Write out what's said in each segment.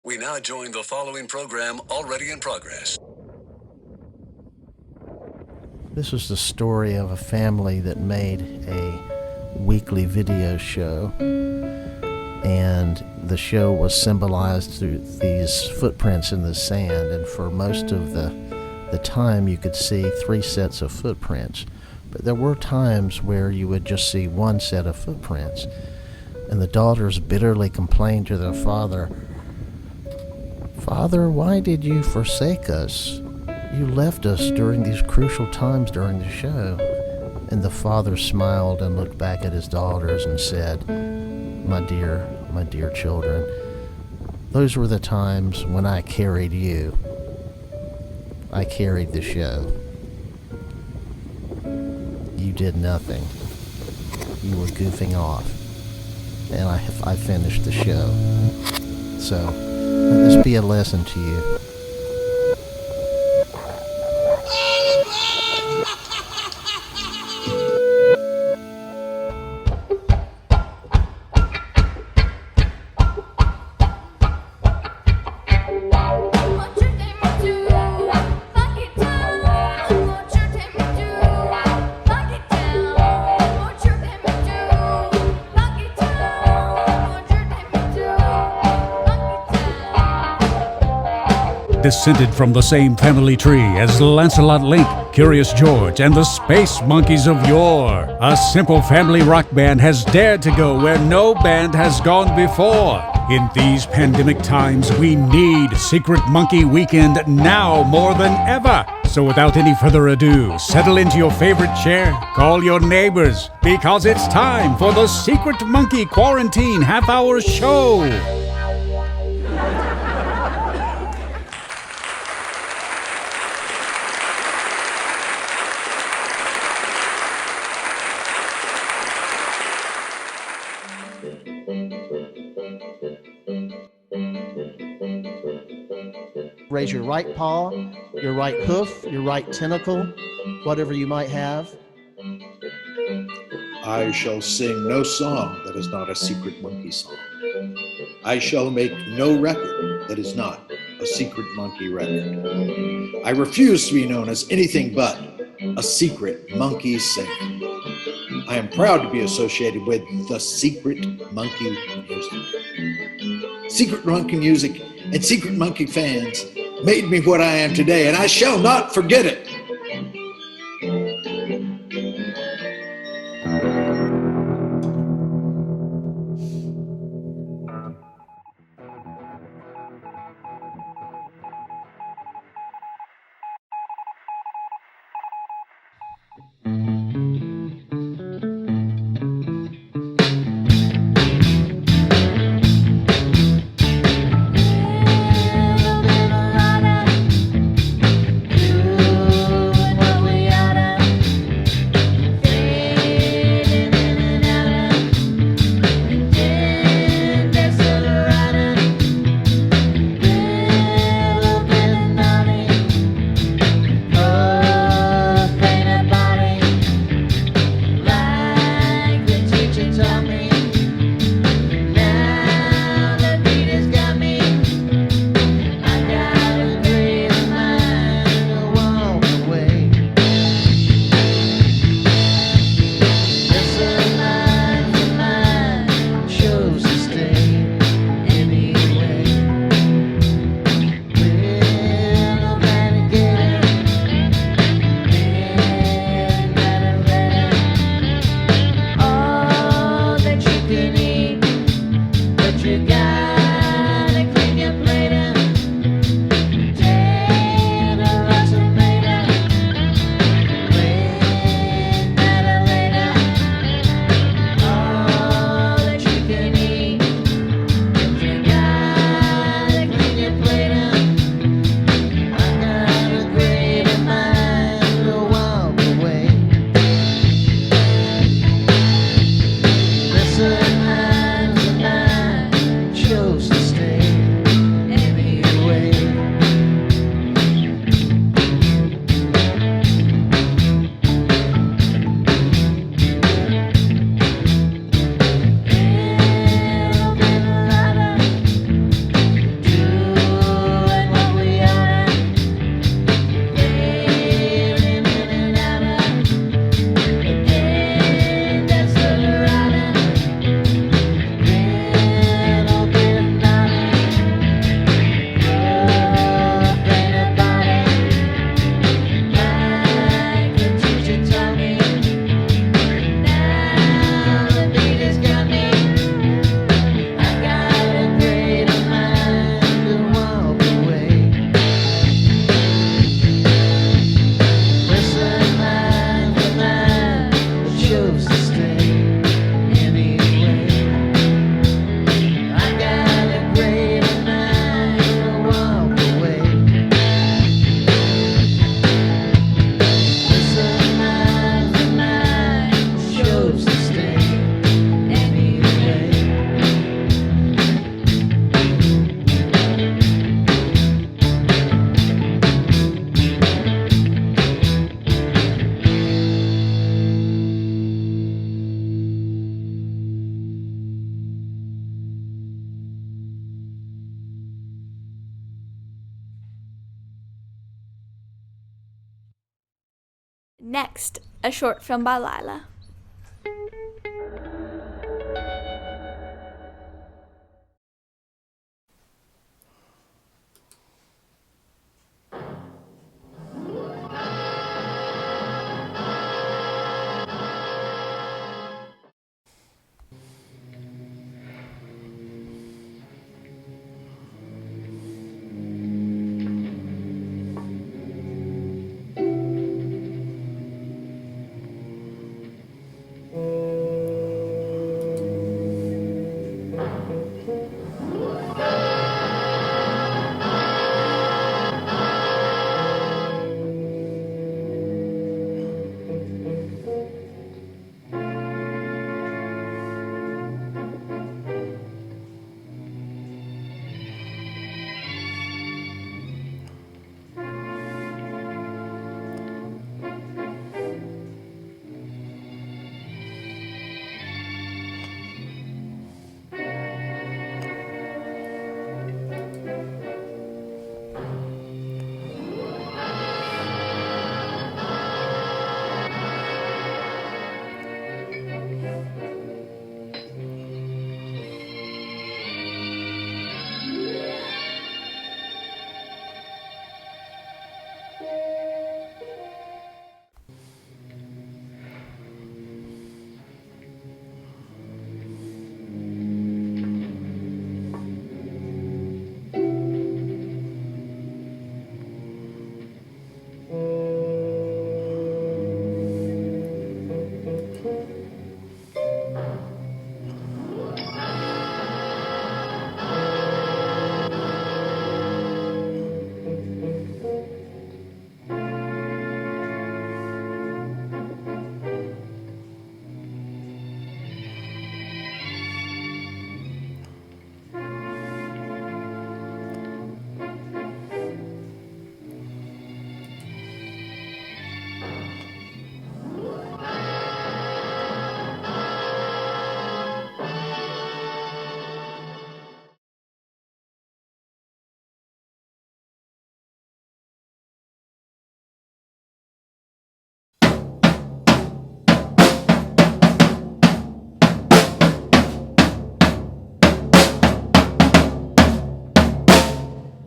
We now join the following program already in progress. This was the story of a family that made a weekly video show, and the show was symbolized through these footprints in the sand, and for most of the time you could see 3 sets of footprints, but there were times where you would just see 1 set of footprints, and the daughters bitterly complained to their father, "Father, why did you forsake us? You left us during these crucial times during the show." And the father smiled and looked back at his daughters and said, my dear children, those were the times when I carried you. I carried the show. You did nothing. You were goofing off. And I finished the show. So, let this be a lesson to you. Descended from the same family tree as Lancelot Link, Curious George, and the Space Monkeys of yore, a simple family rock band has dared to go where no band has gone before. In these pandemic times, we need Secret Monkey Weekend now more than ever. So without any further ado, settle into your favorite chair, call your neighbors, because it's time for the Secret Monkey Quarantine Half-Hour Show. Raise your right paw, your right hoof, your right tentacle, whatever you might have. I shall sing no song that is not a Secret Monkey song. I shall make no record that is not a Secret Monkey record. I refuse to be known as anything but a Secret Monkey singer. I am proud to be associated with the Secret Monkey music. Secret Monkey music and Secret Monkey fans made me what I am today, and I shall not forget it. Next, a short film by Lila.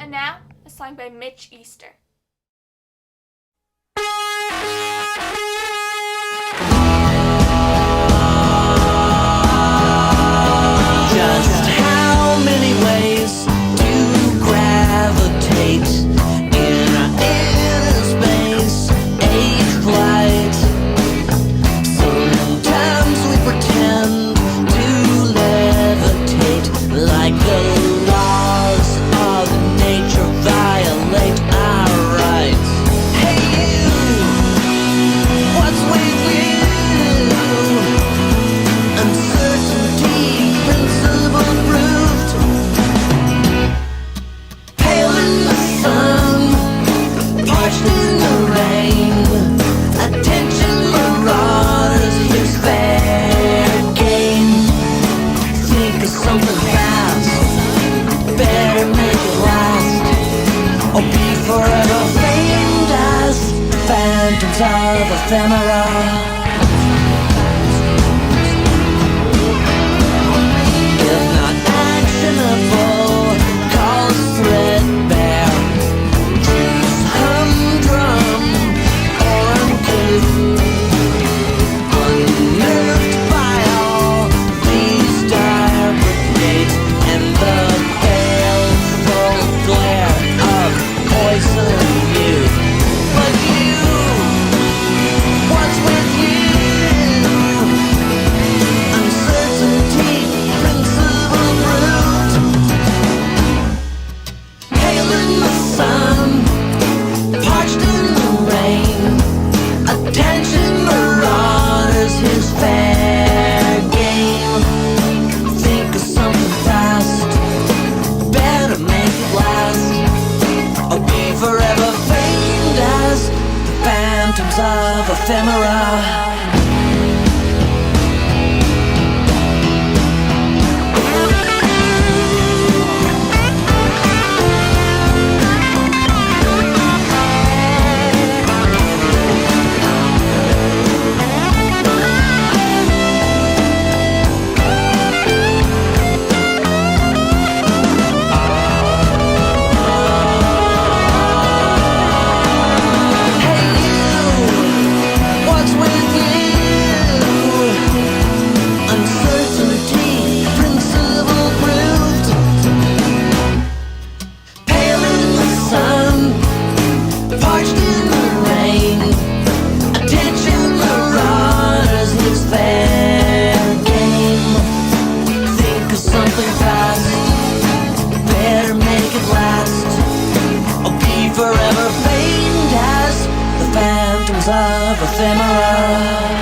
Now, a song by Mitch Easter. Just how many ways to gravitate in inner space, age flight? Sometimes we pretend to levitate like the laws of nature violate our rights. Hey you, what's with you? Uncertainty, principle proved. Pale in the sun, parched in the rain. Attention marauders, here's fair game. Think of something fast, better make it last, or be forever famed as phantoms of ephemera. If not actionable, cause threadbare. Choose humdrum or uncouth. Unnerved by all these dire brigades and the baleful glare of poison youth. But you, what's with you? Uncertainty, principle root. Pale in the sun, parched in the rain. Attention marauders, here's fair game. Think of something fast, better make it last, or be forever famed as the phantoms of ephemera. forever faint as the phantoms of ephemera.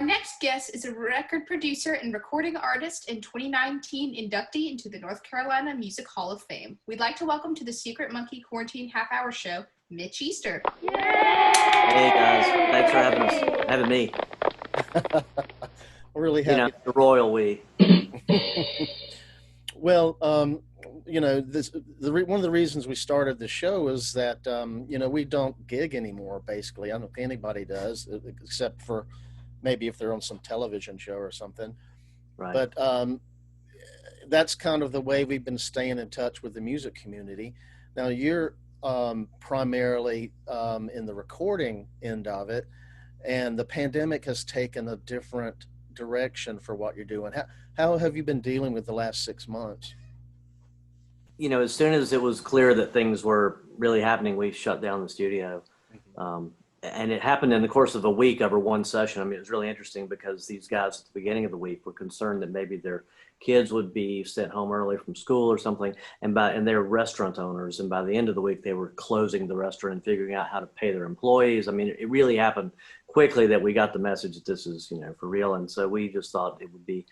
Our next guest is a record producer and recording artist and 2019 inductee into the North Carolina Music Hall of Fame. We'd like to welcome to the Secret Monkey Quarantine Half-Hour Show, Mitch Easter. Hey guys, thanks for having me. We're really happy. The royal we. Well, one of the reasons we started the show is that, we don't gig anymore, basically. I don't think anybody does, except for maybe if they're on some television show or something. Right. But that's kind of the way we've been staying in touch with the music community. Now, you're primarily in the recording end of it, and the pandemic has taken a different direction for what you're doing. How have you been dealing with the last 6 months? As soon as it was clear that things were really happening, we shut down the studio. And it happened in the course of a week over one session. I mean, it was really interesting because these guys at the beginning of the week were concerned that maybe their kids would be sent home early from school or something. And they're restaurant owners. And by the end of the week, they were closing the restaurant and figuring out how to pay their employees. I mean, it really happened quickly that we got the message that this is, for real. And so we just thought it would be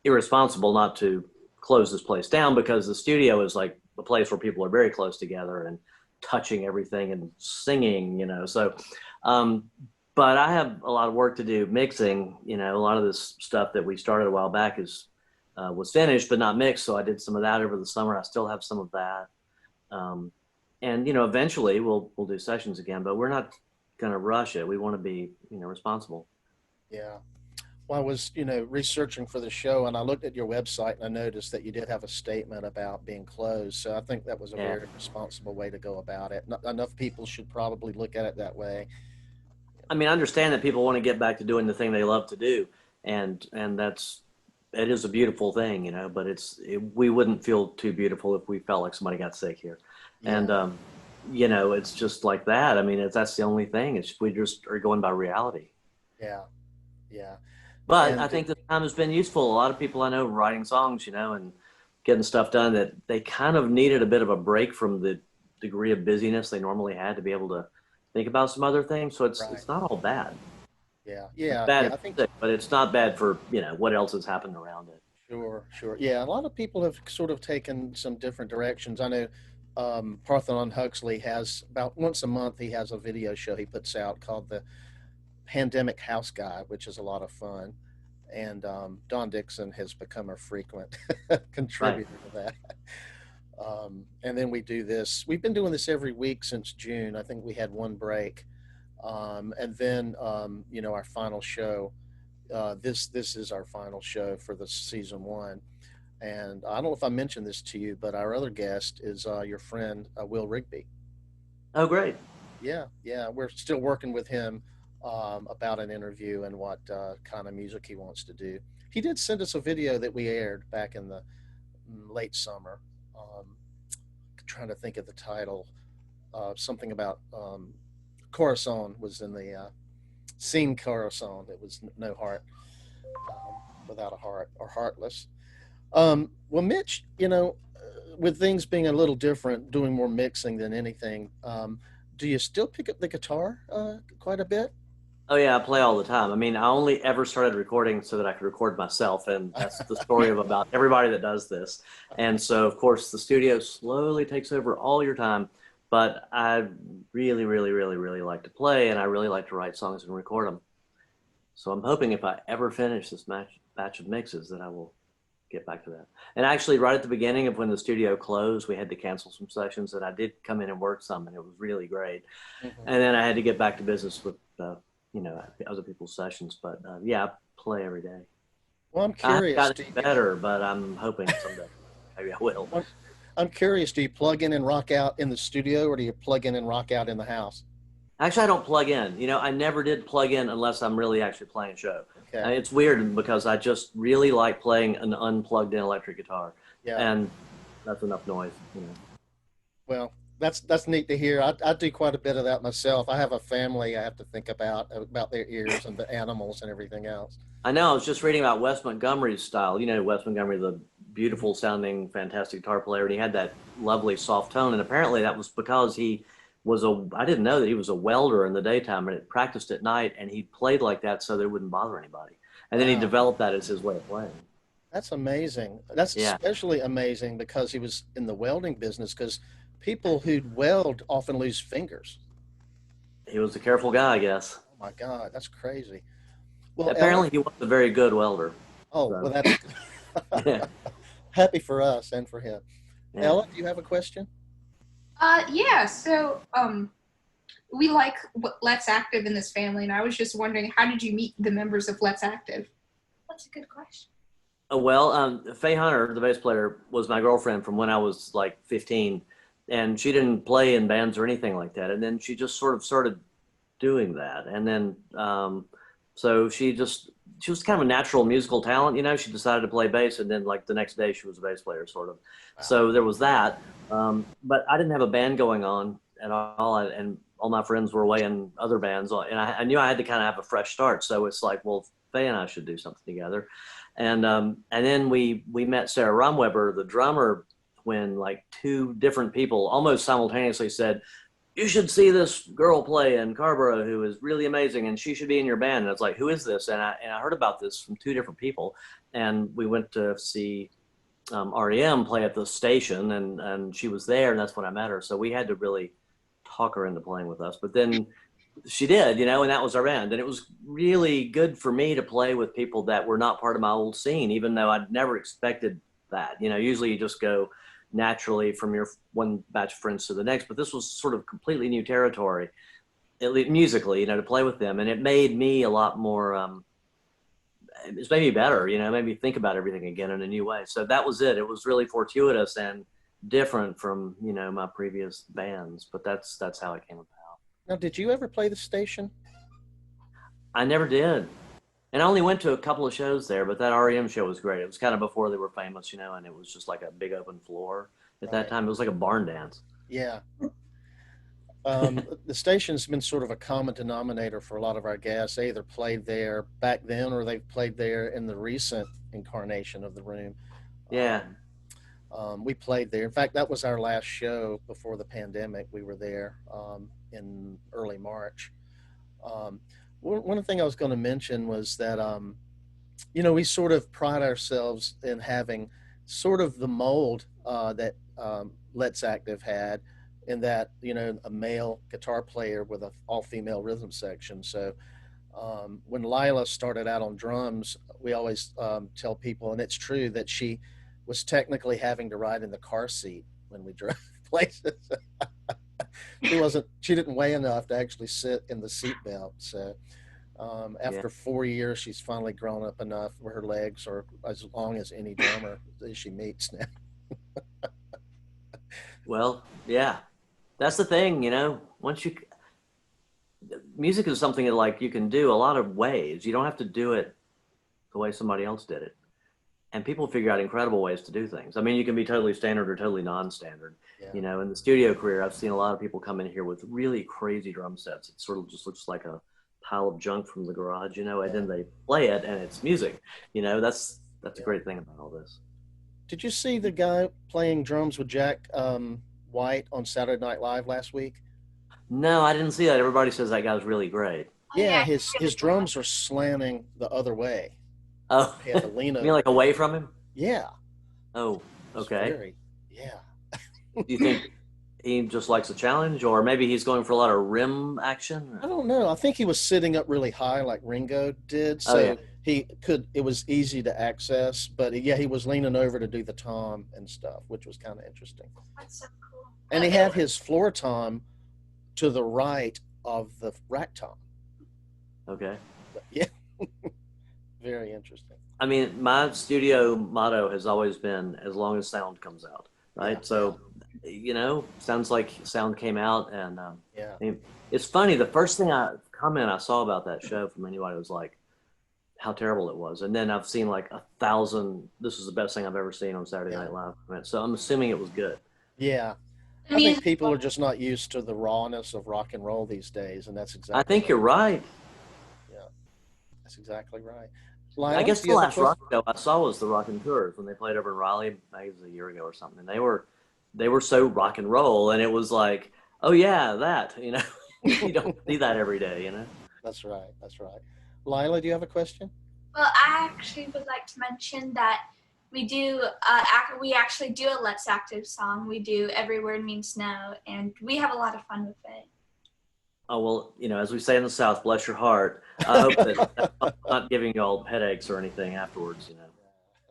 irresponsible not to close this place down, because the studio is like the place where people are very close together and touching everything and singing, so but I have a lot of work to do mixing. A lot of this stuff that we started a while back was finished but not mixed, so I did some of that over the summer. I still have some of that, and eventually we'll do sessions again, but we're not going to rush it. We want to be responsible. Yeah. Well, I was, researching for the show, and I looked at your website, and I noticed that you did have a statement about being closed. So I think that was a very responsible way to go about it. Not enough people should probably look at it that way. I mean, I understand that people want to get back to doing the thing they love to do, and it is a beautiful thing, but we wouldn't feel too beautiful if we felt like somebody got sick here. Yeah. And, it's just like that. I mean, that's the only thing. We just are going by reality. Yeah. Yeah. But I think this time has been useful. A lot of people I know writing songs, and getting stuff done that they kind of needed a bit of a break from the degree of busyness they normally had to be able to think about some other things. So it's not all bad. Yeah. It's bad, I think, but it's not bad for, what else has happened around it. Sure. Yeah. A lot of people have sort of taken some different directions. I know Parthenon Huxley has about once a month, he has a video show he puts out called the Pandemic House Guide, which is a lot of fun, and Don Dixon has become a frequent contributor to that. And then we do this. We've been doing this every week since June. I think we had one break, and then our final show. This is our final show for the season 1, and I don't know if I mentioned this to you, but our other guest is your friend Will Rigby. Oh, great! Yeah, we're still working with him about an interview and what kind of music he wants to do. He did send us a video that we aired back in the late summer. Trying to think of the title. Something about Corazon was in the scene. Corazon. It was no heart, without a heart, or heartless. Well, Mitch, with things being a little different, doing more mixing than anything, do you still pick up the guitar quite a bit? Oh yeah, I play all the time. I mean, I only ever started recording so that I could record myself, and that's the story of about everybody that does this. And so, of course, the studio slowly takes over all your time. but I really, really, really, really like to play, and I really like to write songs and record them. So I'm hoping if I ever finish this batch of mixes that I will get back to that. And actually, right at the beginning of when the studio closed, we had to cancel some sessions, and I did come in and work some, and it was really great. Mm-hmm. And then I had to get back to business with, other people's sessions. But yeah, I play every day. Well, I'm curious. I've gotten better, but I'm hoping someday maybe I will. I'm curious, do you plug in and rock out in the studio, or do you plug in and rock out in the house? Actually, I don't plug in. I never did plug in unless I'm really actually playing a show. Okay. It's weird because I just really like playing an unplugged in electric guitar. Yeah. And that's enough noise. Well, that's neat to hear. I do quite a bit of that myself. I have a family I have to think about their ears and the animals and everything else. I know. I was just reading about Wes Montgomery's style. Wes Montgomery, the beautiful sounding, fantastic guitar player, and he had that lovely soft tone. And apparently that was because he was I didn't know that he was a welder in the daytime and it practiced at night, and he played like that so that it wouldn't bother anybody. And then he developed that as his way of playing. That's amazing. That's especially amazing because he was in the welding business, because people who weld often lose fingers. He was a careful guy, I guess. Oh my God, that's crazy. Well, apparently he was a very good welder. Oh, so. Well, that's Yeah. Happy for us and for him. Yeah. Ella, do you have a question? Yeah, so we like Let's Active in this family, and I was just wondering, how did you meet the members of Let's Active? That's a good question. Well, Faye Hunter, the bass player, was my girlfriend from when I was like 15, and she didn't play in bands or anything like that. And then she just sort of started doing that. And then, so she was kind of a natural musical talent. She decided to play bass, and then like the next day she was a bass player, sort of. Wow. So there was that. But I didn't have a band going on at all. And all my friends were away in other bands. And I knew I had to kind of have a fresh start. So it's like, well, Faye and I should do something together. And then we met Sarah Rumweber, the drummer, when like two different people almost simultaneously said, you should see this girl play in Carborough who is really amazing, and she should be in your band. And it's like, who is this? And I heard about this from two different people, and we went to see R.E.M. play at the station, and she was there, and that's when I met her. So we had to really talk her into playing with us. But then she did, and that was our band. And it was really good for me to play with people that were not part of my old scene, even though I'd never expected that. Usually you just go naturally from your one batch of friends to the next, but this was sort of completely new territory, at least musically, to play with them. And it made me a lot more, it's made me better, made me think about everything again in a new way. So that was it. It was really fortuitous and different from, my previous bands, but that's how it came about. Now, did you ever play the station? I never did. And I only went to a couple of shows there, but that R.E.M. show was great. It was kind of before they were famous, and it was just like a big open floor at that time. It was like a barn dance. Yeah. The station's been sort of a common denominator for a lot of our guests. They either played there back then or they've played there in the recent incarnation of the room. Yeah. We played there. In fact, that was our last show before the pandemic. We were there in early March. One thing I was going to mention was that, we sort of pride ourselves in having sort of the mold that Let's Active had, in that, a male guitar player with an all-female rhythm section. So when Lila started out on drums, we always tell people, and it's true, that she was technically having to ride in the car seat when we drove places. She didn't weigh enough to actually sit in the seat belt. So after 4 years, she's finally grown up enough where her legs are as long as any drummer that she meets now. Well, yeah, that's the thing, music is something that like you can do a lot of ways. You don't have to do it the way somebody else did it. And people figure out incredible ways to do things. I mean, you can be totally standard or totally non-standard. Yeah. In the studio career, I've seen a lot of people come in here with really crazy drum sets. It sort of just looks like a pile of junk from the garage, and then they play it and it's music. That's a great thing about all this. Did you see the guy playing drums with Jack White on Saturday Night Live last week? No, I didn't see that. Everybody says that guy's really great. Yeah, his drums are slanting the other way. Oh, he had to lean over. You mean like away from him? Yeah. Oh, okay. Yeah. Do you think he just likes a challenge, or maybe he's going for a lot of rim action. I don't know. I think he was sitting up really high like Ringo did, so Oh, yeah. it was easy to access. But yeah, he was leaning over to do the tom and stuff, which was kind of interesting. That's so cool. And he had his floor tom to the right of the rack tom. Okay. But yeah, very interesting. I mean, my studio motto has always been as long as sound comes out, right? Yeah. So, sounds like sound came out, and Yeah. I mean, it's funny. The first comment I saw about that show from anybody was like, how terrible it was. And then I've seen like 1,000, this is the best thing I've ever seen on Saturday Night Live. So I'm assuming it was good. Yeah. I think people are just not used to the rawness of rock and roll these days, and that's exactly. I think you're right. Yeah, that's exactly right. Lila, I guess do the you have a last rock show I saw was the Rock and Tours when they played over in Raleigh, maybe it was a year ago or something. And they were so rock and roll, and it was like, oh yeah, that, you don't see that every day, That's right. That's right. Lila, do you have a question? Well, I actually would like to mention that we actually do a Let's Active song. We do Every Word Means No, and we have a lot of fun with it. Oh, well, as we say in the South, bless your heart. I hope that I'm not giving you all headaches or anything afterwards,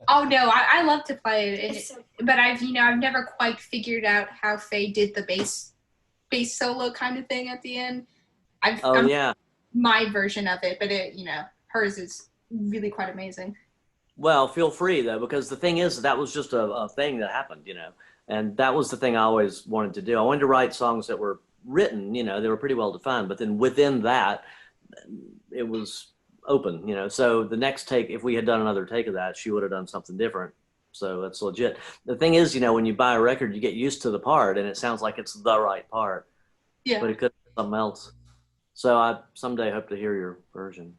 Oh no, I love to play it, It's so cool. but I've never quite figured out how Faye did the bass solo kind of thing at the end. Yeah. My version of it, but hers is really quite amazing. Well, feel free though, because the thing is that was just a thing that happened, and that was the thing I always wanted to do. I wanted to write songs that were written, they were pretty well defined, but then within that, it was open, so the next take, if we had done another take of that, she would have done something different. So that's legit. The thing is, when you buy a record, you get used to the part and it sounds like it's the right part, Yeah. but it could be something else. So I someday hope to hear your version.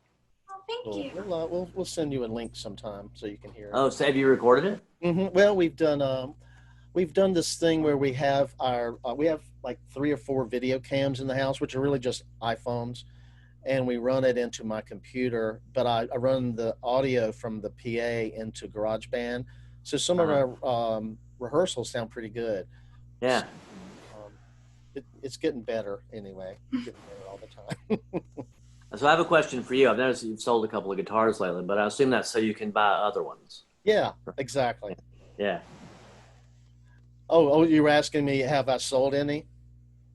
Oh, thank you. We'll send you a link sometime so you can hear it. Oh, so have you recorded it? Well, we've done this thing where we have we have like 3 or 4 video cams in the house, which are really just iPhones, and we run it into my computer. But I run the audio from the PA into GarageBand, so some of our rehearsals sound pretty good. Yeah. It's getting better anyway. Getting better all the time. So I have a question for you. I've noticed that you've sold a couple of guitars lately, but I assume that's so you can buy other ones. Yeah, exactly. Yeah. Oh, you were asking me, have I sold any?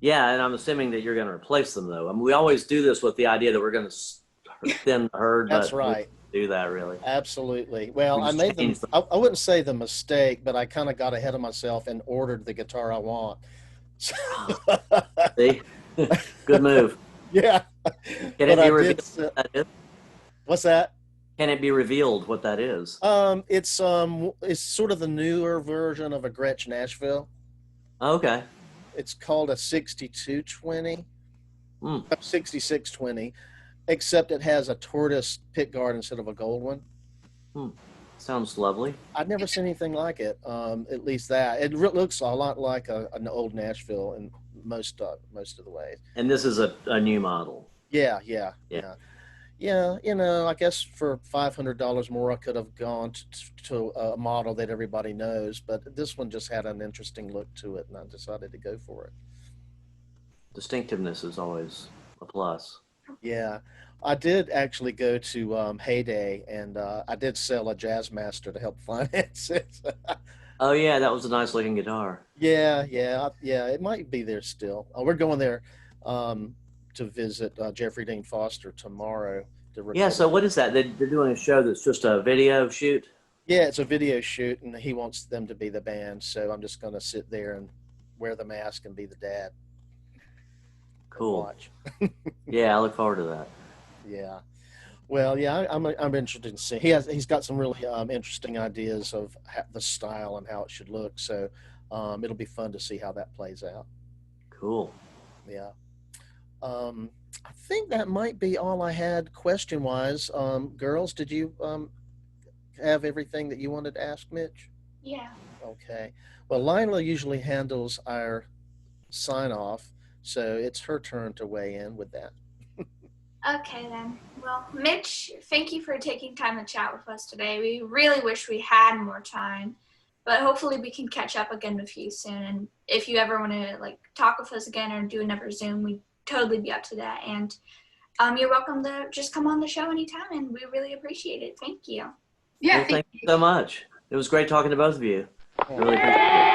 Yeah, and I'm assuming that you're going to replace them, though. I mean, we always do this with the idea that we're going to thin the herd. That's but right. We don't do that, really. Absolutely. Well, We I just made them. changed them. I wouldn't say the mistake, but I kind of got ahead of myself and ordered the guitar I want. See? Good move. Yeah. Can it But be I revealed did. what that is? What's that? Can it be revealed what that is? It's sort of the newer version of a Gretsch Nashville. Okay. It's called a 6220, Hmm. 6620, except it has a tortoise pickguard instead of a gold one. Sounds lovely. I've never seen anything like it. At least that it looks a lot like an old Nashville in most of the ways. And this is a new model. Yeah. Yeah. I guess for $500 more, I could have gone to a model that everybody knows, but this one just had an interesting look to it, and I decided to go for it. Distinctiveness is always a plus. Yeah, I did actually go to Heyday, and I did sell a Jazzmaster to help finance it. Oh, yeah, that was a nice looking guitar. Yeah, it might be there still. We're going there to visit Jeffrey Dean Foster tomorrow. Yeah, so what is that? They're doing a show that's just a video shoot? Yeah, it's a video shoot, and he wants them to be the band, so I'm just going to sit there and wear the mask and be the dad. Cool. Watch. Yeah, I look forward to that. Yeah. Well, yeah, I'm interested to see. He's got some really interesting ideas of the style and how it should look, so it'll be fun to see how that plays out. Cool. Yeah. I think that might be all I had question-wise. Girls, did you have everything that you wanted to ask Mitch? Yeah. Okay. Well, Lila usually handles our sign-off, so it's her turn to weigh in with that. Okay then. Well, Mitch, thank you for taking time to chat with us today. We really wish we had more time, But hopefully we can catch up again with you soon. And if you ever want to like talk with us again or do another Zoom, we'd totally be up to that. And you're welcome to just come on the show anytime, and we really appreciate it. Thank you. Yeah, Well, thank you so much. It was great talking to both of you. I really appreciate it.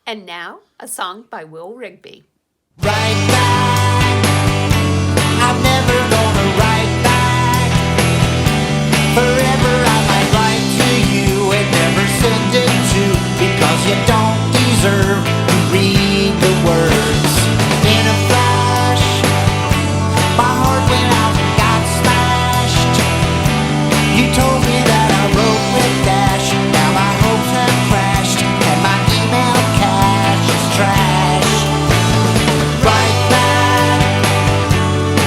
And now, a song by Will Rigby. Right back. I'm never gonna write back. Forever I might write to you and never send it to, because you don't deserve to read the words. In a flash, my heart went out and got smashed. You told me that I wrote with dash. Now my hopes have crashed and my email cache is trash. Right back.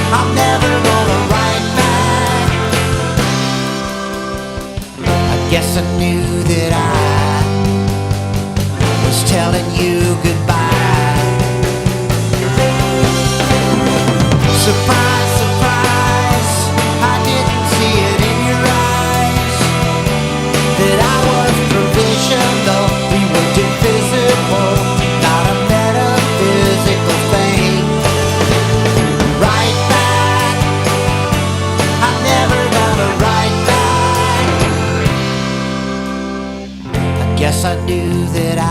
I'm never gonna write back. I guess I knew that I was telling you goodbye. Surprise, surprise, I didn't see it in your eyes that I was provisional. We were divisible, not a metaphysical thing. Right back, I'm never gonna write back. I guess I knew that I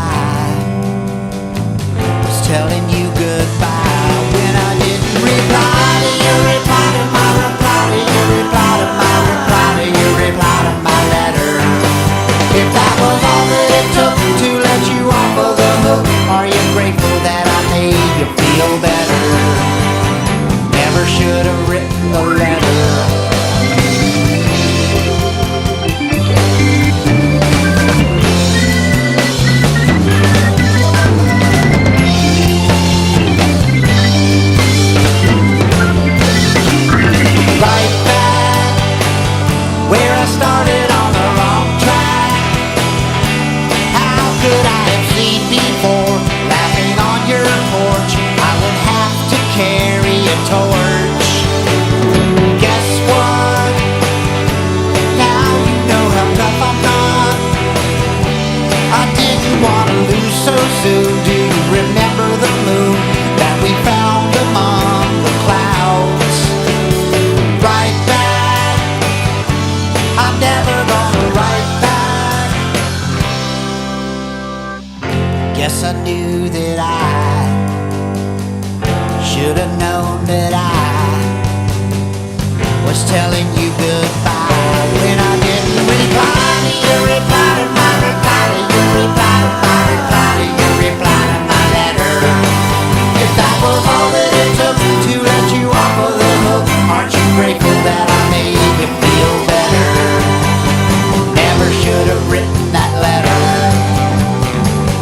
was telling you goodbye when I didn't reply to your reply to my reply to your reply to my reply to your reply to my letter. If that was all that it took to let you off of the hook, are you grateful that I made you feel better? Never should have written a letter. Right back where I started on the wrong track. How could I have seen before laughing on your porch? I would have to carry a torch. Guess what? Now you know how tough I'm not. I didn't want to lose so soon. Do you remember the moon that we found among the clouds? Right back. I'm never gonna write back. Guess I knew that I should have known that I was telling you goodbye when I didn't reply to your reply to my reply to your reply to my reply to your reply to my letter. If that was all that it took to let you off of the hook, aren't you grateful that I made you feel better? Never should have written that letter.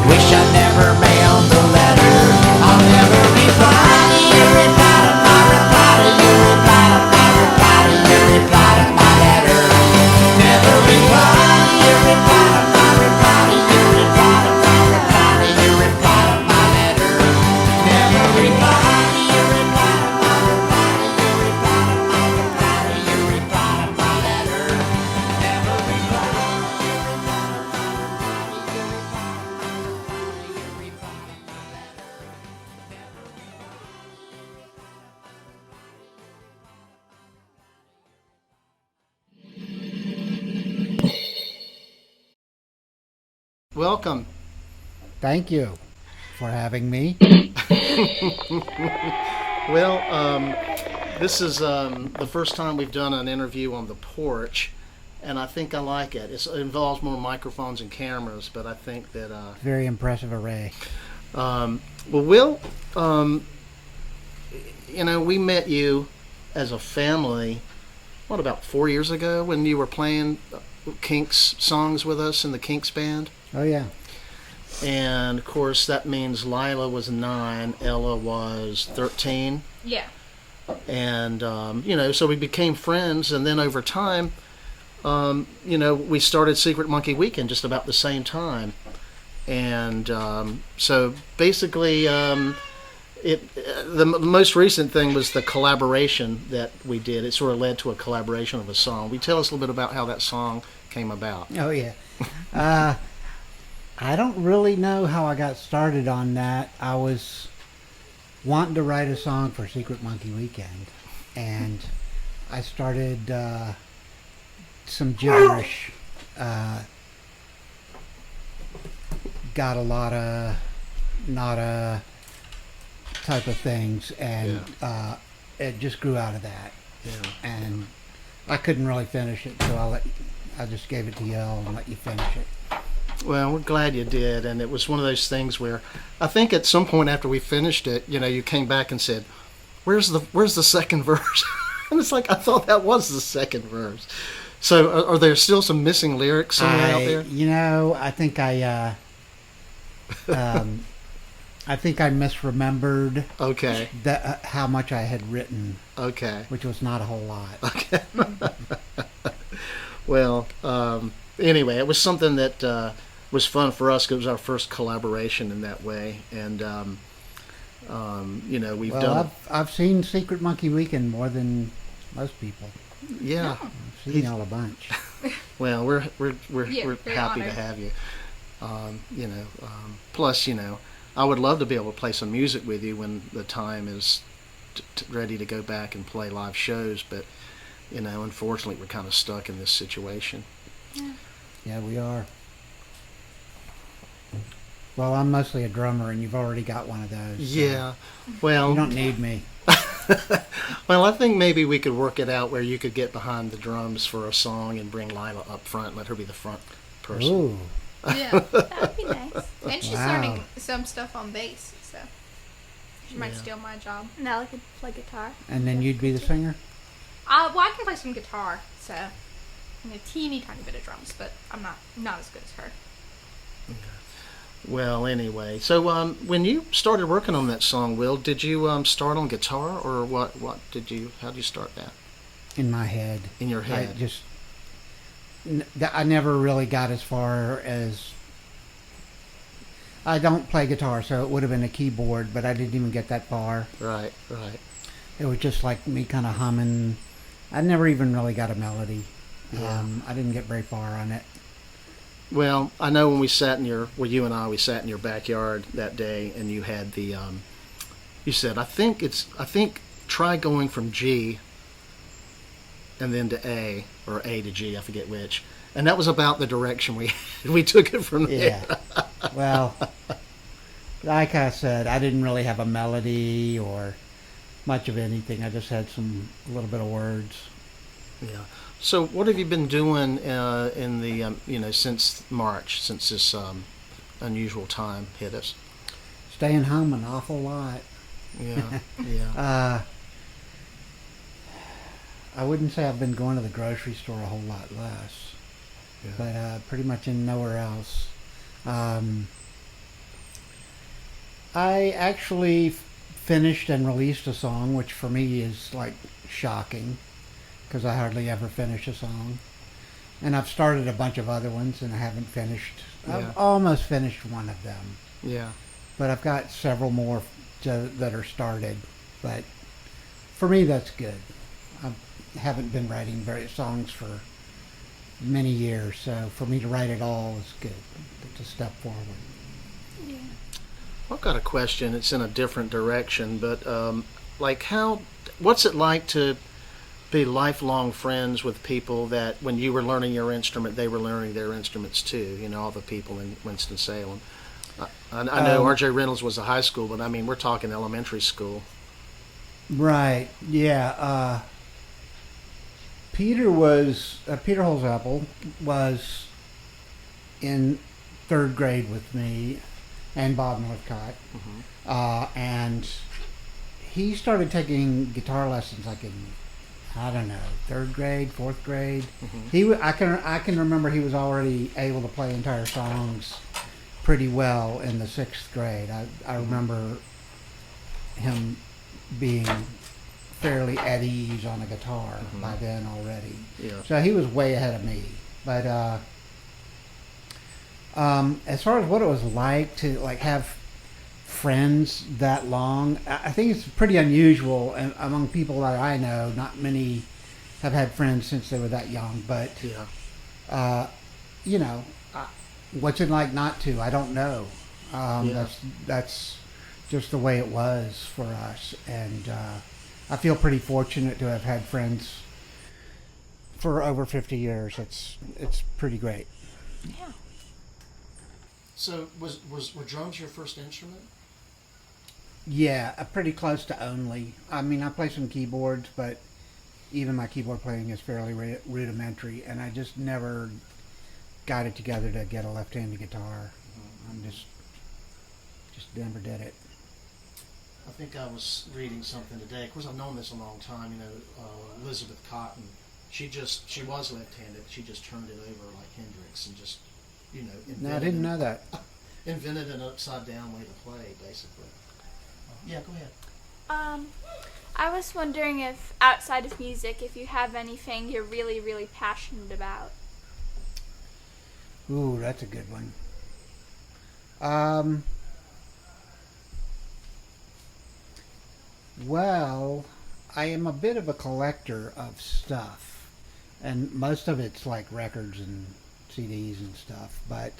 Wish I never mailed the letter. I'll never reply to your reply to my reply to your reply to my reply to your reply to my letter. Never reply to your reply to my reply to your reply to my reply to your reply to my letter. Never reply to your reply to my reply to your reply to my reply to your reply to my letter. Never reply to your reply to my reply to your reply to my reply to your reply to my Welcome. Thank you for having me. Well, this is the first time we've done an interview on the porch, and I think I like it. It involves more microphones and cameras, but I think that... Very impressive array. well, Will, we met you as a family, about 4 years ago when you were playing Kinks songs with us in the Kinks band? Oh, yeah. And, of course, that means Lila was 9, Ella was 13. Yeah. And, so we became friends. And then over time, we started Secret Monkey Weekend just about the same time. And so basically, the most recent thing was the collaboration that we did. It sort of led to a collaboration of a song. Will you tell us a little bit about how that song came about? Oh, yeah. I don't really know how I got started on that. I was wanting to write a song for Secret Monkey Weekend, and I started some gibberish. Got a lot of nada type of things, and it just grew out of that. Yeah. And I couldn't really finish it, so I just gave it to y'all and let you finish it. Well, we're glad you did, and it was one of those things where I think at some point after we finished it, you came back and said, "Where's the second verse?" And it's like, I thought that was the second verse. So, are there still some missing lyrics somewhere out there? I think I misremembered. Okay. How much I had written. Okay. Which was not a whole lot. Okay. Well, anyway, it was something that was fun for us because it was our first collaboration in that way, and we've done. I've seen Secret Monkey Weekend more than most people. Yeah, I've seen y'all a bunch. Well, we're very happy honored. to have you. Plus, I would love to be able to play some music with you when the time is ready to go back and play live shows, but unfortunately, we're kind of stuck in this situation. Yeah, we are. Well, I'm mostly a drummer, and you've already got one of those. Yeah. Well, you don't need me. Well, I think maybe we could work it out where you could get behind the drums for a song and bring Lila up front and let her be the front person. Ooh. Yeah, that'd be nice. And she's Wow. learning some stuff on bass, so she might steal my job. Now I could play guitar. And then you'd be the singer? Well, I can play some guitar, so and a teeny tiny bit of drums, but I'm not as good as her. Well, anyway, so when you started working on that song, Will, did you start on guitar or what? How did you start that? In my head. In your head. I never really got as far as. I don't play guitar, so it would have been a keyboard, but I didn't even get that far. Right. It was just like me kind of humming. I never even really got a melody. Yeah. I didn't get very far on it. Well, I know when we sat you and I sat in your backyard that day, and you had the, you said, I think try going from G and then to A, or A to G, I forget which. And that was about the direction we took it from there. Yeah. Well, like I said, I didn't really have a melody or much of anything. I just had a little bit of words. Yeah. So what have you been doing in the, since March, since this unusual time hit us? Staying home an awful lot. Yeah, yeah. I wouldn't say I've been going to the grocery store a whole lot less, but pretty much in nowhere else. I actually finished and released a song, which for me is like shocking, because I hardly ever finish a song. And I've started a bunch of other ones, and I haven't finished. Yeah. I've almost finished one of them. Yeah. But I've got several more that are started. But for me, that's good. I haven't been writing various songs for many years, so for me to write it all is good. It's a step forward. Yeah. I've got a question. It's in a different direction, but what's it like to be lifelong friends with people that when you were learning your instrument, they were learning their instruments too? All the people in Winston-Salem. I know R.J. Reynolds was a high school, but I mean, we're talking elementary school. Right, yeah. Peter Holzapfel was in third grade with me, and Bob Northcott. Mm-hmm. And he started taking guitar lessons like in, I don't know, third grade, fourth grade. Mm-hmm. I can remember he was already able to play entire songs pretty well in the sixth grade. I remember him being fairly at ease on a guitar by then already. Yeah. So he was way ahead of me. But as far as what it was like to have friends that long. I think it's pretty unusual, and among people that I know, not many have had friends since they were that young. But you know, what's it like not to? I don't know. That's just the way it was for us, and I feel pretty fortunate to have had friends for over 50 years. It's pretty great. Yeah. So were drums your first instrument? Yeah, pretty close to only. I mean, I play some keyboards, but even my keyboard playing is fairly rudimentary, and I just never got it together to get a left-handed guitar. I'm just never did it. I think I was reading something today. Of course, I've known this a long time. You know, Elizabeth Cotton. She was left-handed. She just turned it over like Hendrix and just, you know. No, I didn't know that. Invented an upside-down way to play, basically. Yeah, go ahead. I was wondering if, outside of music, if you have anything you're really, really passionate about. Ooh, that's a good one. Well, I am a bit of a collector of stuff, and most of it's like records and CDs and stuff, but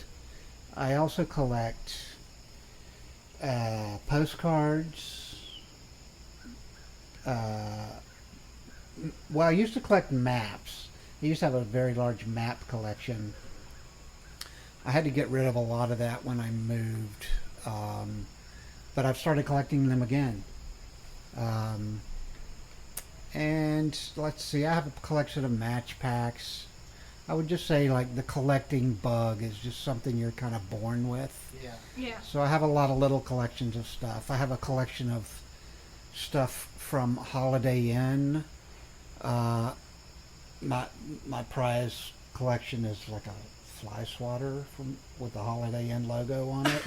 I also collect postcards. Well, I used to collect maps. I used to have a very large map collection. I had to get rid of a lot of that when I moved, but I've started collecting them again. And let's see, I have a collection of match packs. I would just say like the collecting bug is just something you're kind of born with. Yeah. So I have a lot of little collections of stuff. I have a collection of stuff from Holiday Inn. My prize collection is like a fly swatter with the Holiday Inn logo on it.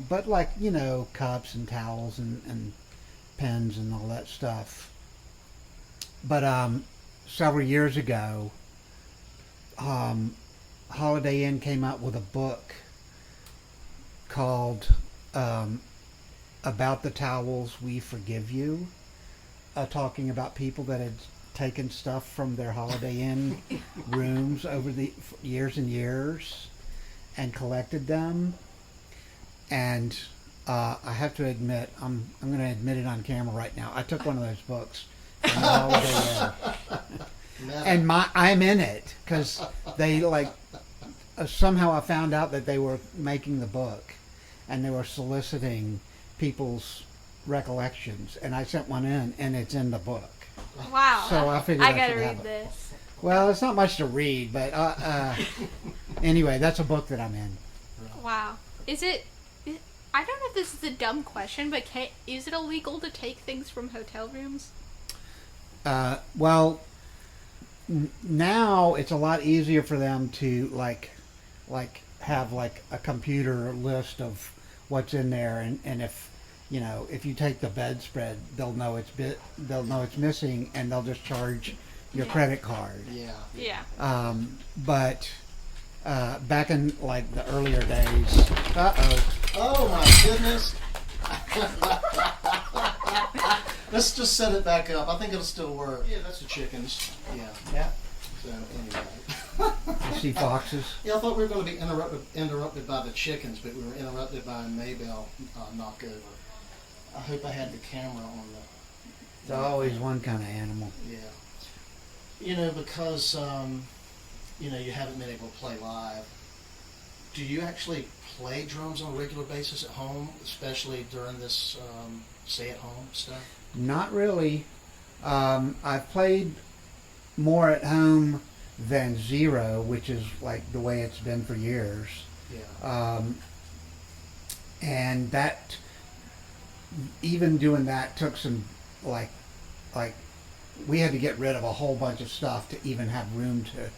But like, you know, cups and towels and pens and all that stuff. But several years ago, Holiday Inn came out with a book called About the Towels We Forgive You, talking about people that had taken stuff from their Holiday Inn rooms over the years and years and collected them. And I have to admit, I'm going to admit it on camera right now. I took one of those books from the Holiday Inn. And I'm in it because they somehow I found out that they were making the book and they were soliciting people's recollections, and I sent one in, and it's in the book. Wow. So I figured I gotta should have read it. this. Well, it's not much to read, but anyway, that's a book that I'm in. Wow. I don't know if this is a dumb question, but is it illegal to take things from hotel rooms? Well, now it's a lot easier for them to like have like a computer list of what's in there, and if you know, if you take the bedspread, they'll know it's missing, and they'll just charge your credit card. Yeah. But back in like the earlier days, Oh my goodness! Let's just set it back up. I think it'll still work. Yeah, that's the chickens. Yeah. So anyway. You see foxes? Yeah, I thought we were going to be interrupted by the chickens, but we were interrupted by a Maybell knockover. I hope I had the camera on the... It's always one kind of animal. Yeah. You know, because, you know, you haven't been able to play live. Do you actually play drums on a regular basis at home, especially during this stay-at-home stuff? Not really. I've played more at home than zero, which is like the way it's been for years. Yeah. And that, even doing that took some, like we had to get rid of a whole bunch of stuff to even have room to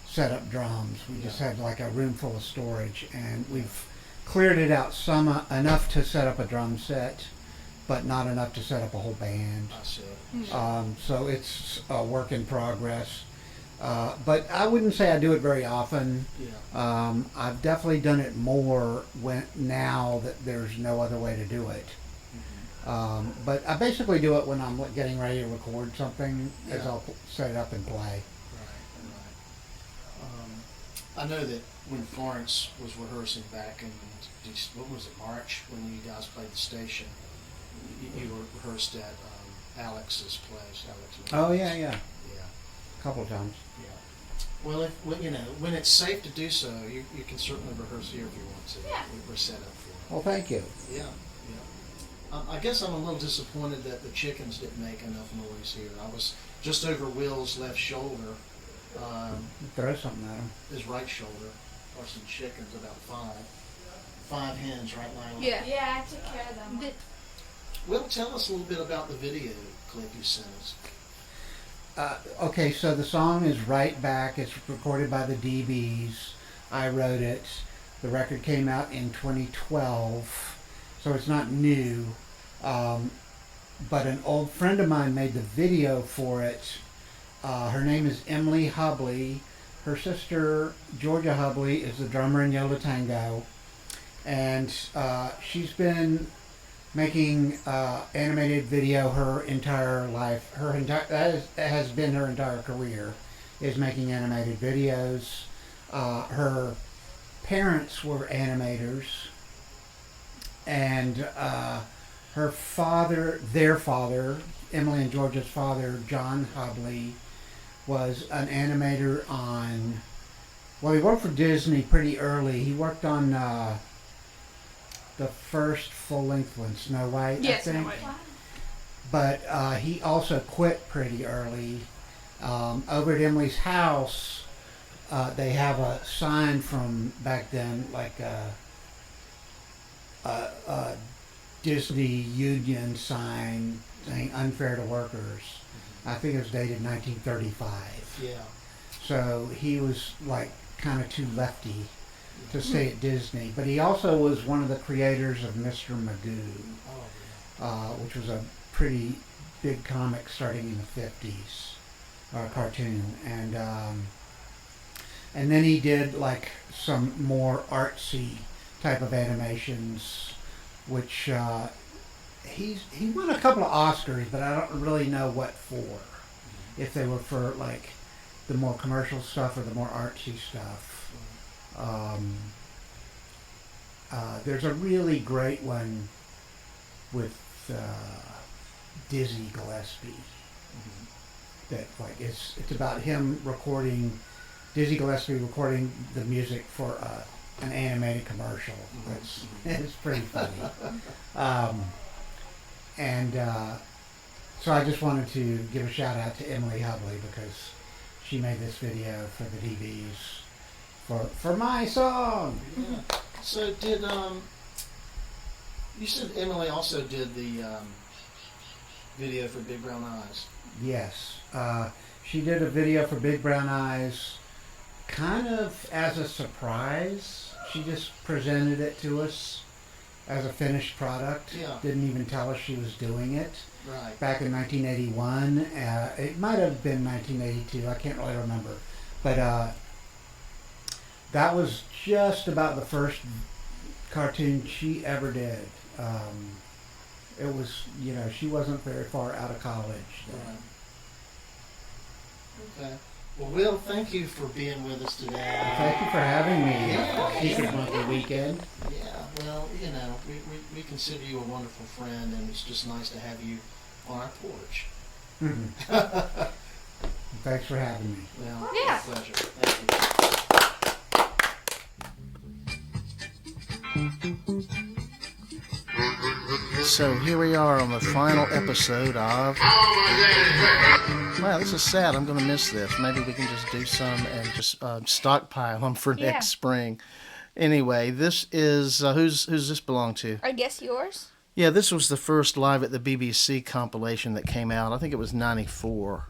set up drums. We just had like a room full of storage, and we've cleared it out enough to set up a drum set, but not enough to set up a whole band. I see. So it's a work in progress. But I wouldn't say I do it very often. Yeah. I've definitely done it more now that there's no other way to do it. But I basically do it when I'm getting ready to record something, as I'll set it up and play. I know that when Florence was rehearsing back in, what was it, March, when you guys played the station, you rehearsed at Alex's place. Oh, yeah. Yeah. A couple of times. Yeah. Well, when it's safe to do so, you can certainly rehearse here if you want to. Yeah. We're set up for it. Well, thank you. Yeah. I guess I'm a little disappointed that the chickens didn't make enough noise here. I was just over Will's left shoulder. Throw something at him. His right shoulder are some chickens, about five hens, right, Lila? Yeah, I took care of them. Will, tell us a little bit about the video clip you sent us. Okay, so the song is Right Back. It's recorded by the DBs. I wrote it. The record came out in 2012, so it's not new. But an old friend of mine made the video for it. Her name is Emily Hubley. Her sister, Georgia Hubley, is the drummer in Yola Tango. And she's been making animated video her entire life. That has been her entire career, is making animated videos. Her parents were animators. And her father, their father, Emily and Georgia's father, John Hubley, was an animator on, well, he worked for Disney pretty early. He worked on the first full-length one, Snow White, Yes, I think. Snow White. But he also quit pretty early. Over at Emily's house, they have a sign from back then, like a Disney union sign saying unfair to workers. I think it was dated 1935. Yeah. So he was like kind of too lefty to stay at Disney. But he also was one of the creators of Mr. Magoo, which was a pretty big comic starting in the 50s, cartoon. And then he did like some more artsy type of animations, which he won a couple of Oscars, but I don't really know what for. If they were for like the more commercial stuff or the more artsy stuff. There's a really great one with Dizzy Gillespie. That like it's about him recording, Dizzy Gillespie recording the music for an animated commercial. It's pretty funny. So I just wanted to give a shout out to Emily Hubley because she made this video for the DVs for my song. Yeah. So did you said Emily also did the video for Big Brown Eyes? Yes, she did a video for Big Brown Eyes, kind of as a surprise. She just presented it to us as a finished product. Yeah. Didn't even tell us she was doing it. Right. Back in 1981. It might have been 1982. I can't really remember. But that was just about the first cartoon she ever did. It was, she wasn't very far out of college then. Right. Okay. Well, Will, thank you for being with us today. Thank you for having me. Yeah. Secret Monkey Weekend. Yeah, well, we consider you a wonderful friend, and it's just nice to have you on our porch. Thanks for having me. Well, Yeah. it's a pleasure. Thank So here we are on the final episode of... Wow, this is sad. I'm going to miss this. Maybe we can just do some and just stockpile them for next spring. Anyway, this is... who's this belong to? I guess yours? Yeah, this was the first Live at the BBC compilation that came out. I think it was 94.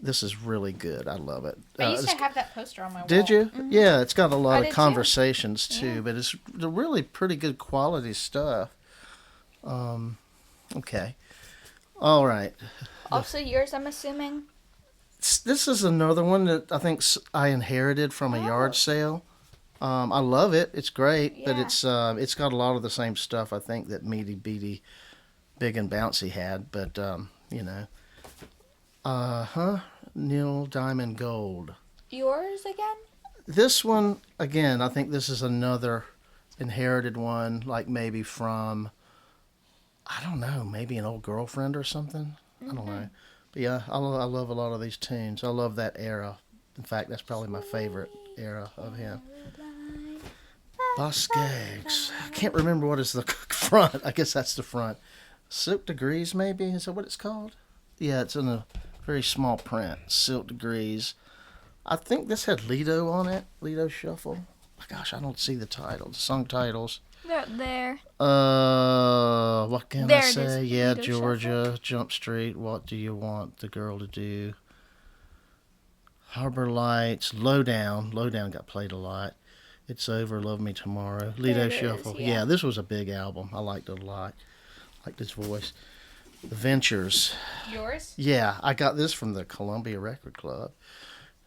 This is really good. I love it. I used to have that poster on my wall. Did you? Mm-hmm. Yeah, it's got a lot I of did conversations too, but it's really pretty good quality stuff. Okay. All right. Also yours, I'm assuming? This is another one that I think I inherited from a yard sale. I love it. It's great, but it's got a lot of the same stuff I think that Meaty Beaty Big and Bouncy had. But Neil Diamond Gold. Yours again? This one again. I think this is another inherited one, like maybe from I don't know, maybe an old girlfriend or something. I don't know. But yeah, I love a lot of these tunes. I love that era. In fact, that's probably my favorite era of him. Boscags. I can't remember what is the front. I guess that's the front. Silk Degrees, maybe? Is that what it's called? Yeah, it's in a very small print. Silk Degrees. I think this had Lido on it. Lido Shuffle. Oh, gosh, I don't see the titles. Song titles. They're up there. What can I say? Yeah, Lido Georgia, Shuffle. Jump Street. What do you want the girl to do? Harbor Lights. Lowdown. Lowdown got played a lot. It's Over, Love Me Tomorrow. Lido Shuffle. Yeah, this was a big album. I liked it a lot. Liked his voice. The Ventures. Yours? Yeah, I got this from the Columbia Record Club.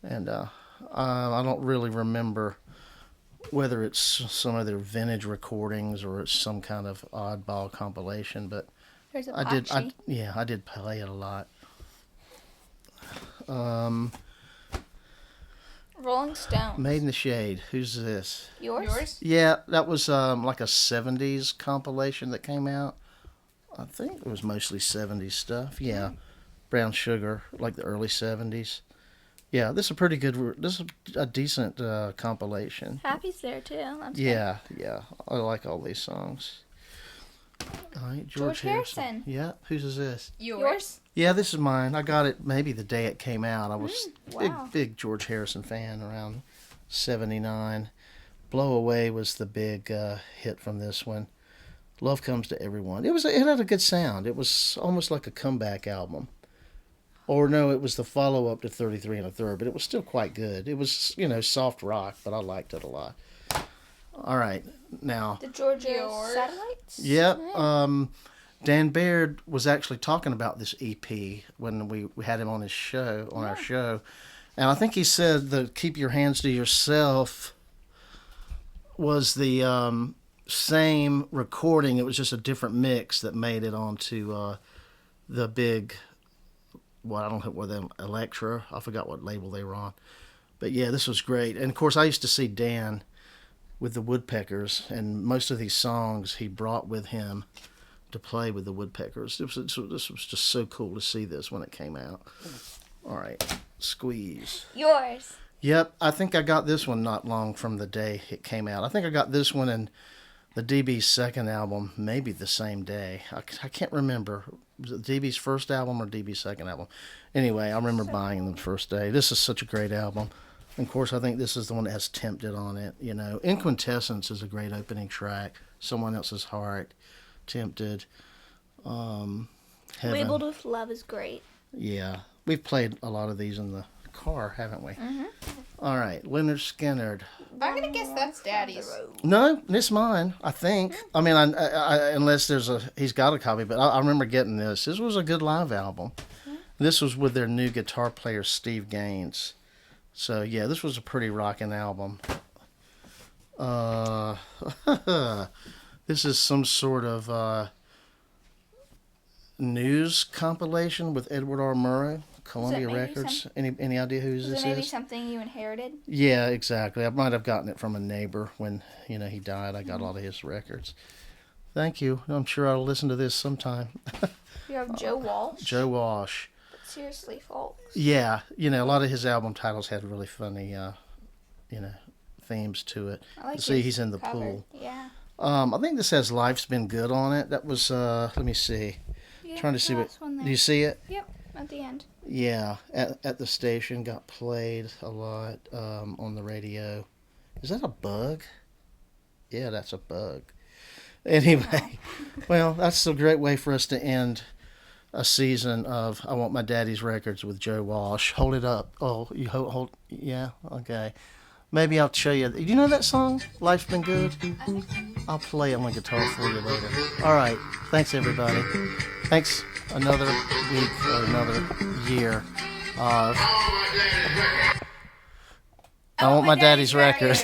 And I don't really remember whether it's some of their vintage recordings or it's some kind of oddball compilation, but There's a I did play it a lot. Rolling Stones. Made in the Shade. Who's this? Yours? Yeah, that was like a 70s compilation that came out. I think it was mostly 70s stuff. Yeah. Brown Sugar, like the early 70s. Yeah, this is a pretty good, this is a decent compilation. Happy's there too. That's Yeah. I like all these songs. All right, George Harrison. Yeah, whose is this? Yours? Yeah, this is mine. I got it maybe the day it came out. I was wow. big George Harrison fan around 79. Blow Away was the big hit from this one. Love Comes to Everyone. It had a good sound. It was almost like a comeback album. Or no, it was the follow-up to 33 1/3, but it was still quite good. It was, soft rock, but I liked it a lot. All right, now. The Georgia Satellites? Yeah, Dan Baird was actually talking about this EP when we had him on his show, our show. And I think he said the Keep Your Hands to Yourself was the same recording. It was just a different mix that made it onto the big, I don't know what them, Elektra. I forgot what label they were on. But yeah, this was great. And of course, I used to see Dan with the Woodpeckers, and most of these songs he brought with him to play with the Woodpeckers. This was just so cool to see this when it came out. All right, Squeeze. Yours. Yep, I think I got this one not long from the day it came out. I think I got this one and the DB's second album maybe the same day. I can't remember. Was it DB's first album or DB's second album? Anyway, I remember buying them the first day. This is such a great album. And of course, I think this is the one that has Tempted on it. In Quintessence is a great opening track. Someone Else's Heart, Tempted, Heaven. Labeled with Love is great. Yeah, we've played a lot of these in the car, haven't we? Mm-hmm. All right, Leonard Skynyrd. I'm gonna guess that's Daddy's. No, it's mine, I think. I mean, I unless he's got a copy, but I remember getting this. This was a good live album. This was with their new guitar player, Steve Gaines. So, yeah, this was a pretty rocking album. This is some sort of news compilation with Edward R. Murray, Columbia Records. Any idea who this is? Maybe something you inherited? Yeah, exactly. I might have gotten it from a neighbor when, he died. I got a lot of his records. Thank you. I'm sure I'll listen to this sometime. You have Joe Walsh. Joe Walsh. Seriously, folks. Yeah, a lot of his album titles had really funny, themes to it. I like See, he's in the cover. pool. Yeah. I think this has Life's Been Good on it. That was, let me see. Yeah, Trying to see what. one there. Do you see it? Yep, at the end. Yeah, at the station, got played a lot on the radio. Is that a bug? Yeah, that's a bug. Anyway, well, that's a great way for us to end a season of I Want My Daddy's Records with Joe Walsh. Hold it up. Oh, you hold. Yeah, okay. Maybe I'll show you. Do you know that song, Life's Been Good? I'll play it on my guitar for you later. All right. Thanks, everybody. Thanks another week or another year I want my daddy's record.